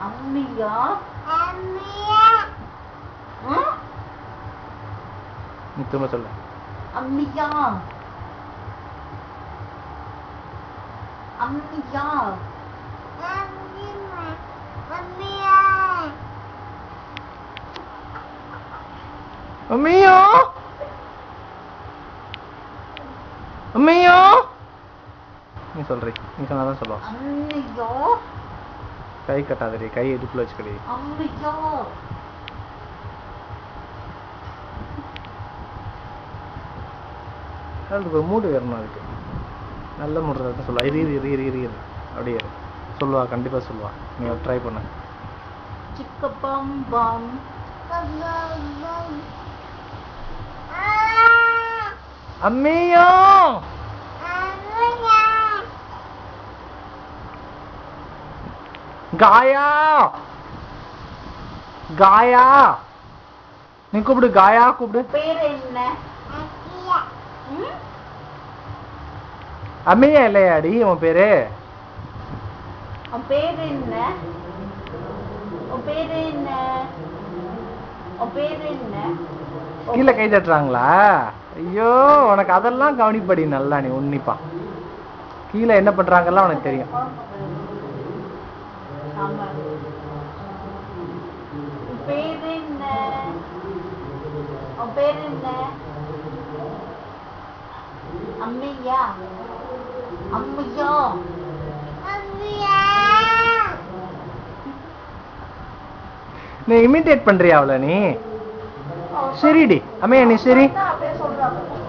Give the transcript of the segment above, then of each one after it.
அம்மியா நீ திரும்ப சொல்லு. அம்மியா அம்மியா அம்மியா அம்மியா நீ சொல்றீ, நீ சொன்னாதான் சொல்லுவா. அம்மியா கை கட்டாதடி, கை இடுப்புல வச்சுக்கடி. அம்மியா அதுக்கு ஒரு மூடு வரணும், அதுக்கு நல்ல மூடு தான் சொல்லுவா. இரு இரு இரு இரு இரு அப்படியே சொல்லுவா, கண்டிப்பா சொல்லுவா. நீ ட்ரை பண்ண. சிக்க பம் பம் அம்மியா காயா காயா நீ கூப்பிடு, காயா கூப்பிடு. பேர் என்ன? அம்மியா இல்லையாடி உன் பேரு? உன் பேர் என்ன? உன் பேர் என்ன? உன் பேர் என்ன? கீழே கை தட்டுறாங்களா? ஐயோ, உனக்கு அதெல்லாம் கவனிப்படி நல்லா, நீ உன்னிப்பா. கீழே என்ன பண்றாங்கலாம் உனக்கு தெரியும். உன் பேர் என்ன? உன் பேர் என்ன? அம்மியா அம்மியா நீ இமிட்டேட் பண்றியா அவள நீ? சரிடி அம்மையா, நீ சரி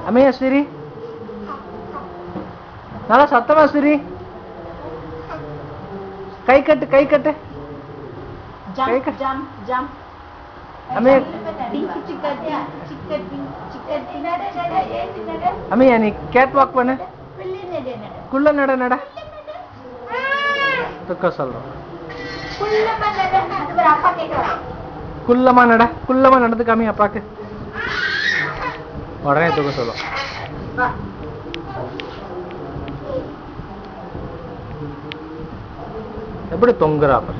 அம்மையா, சரி நல்லா சத்தமா சரி. கை கட்டு, கை கட்டு, கை கட்டு. அம்மையா அம்மையா நீ கேட் வாக் பண்ணு. குள்ள நட நட துக்க சொல்றோம். குள்ளமா நட, குள்ளமா நடந்து காமி அப்பாக்கு. உடனே தூக்க சொல்லும். எப்படி தொங்குறா பாரு.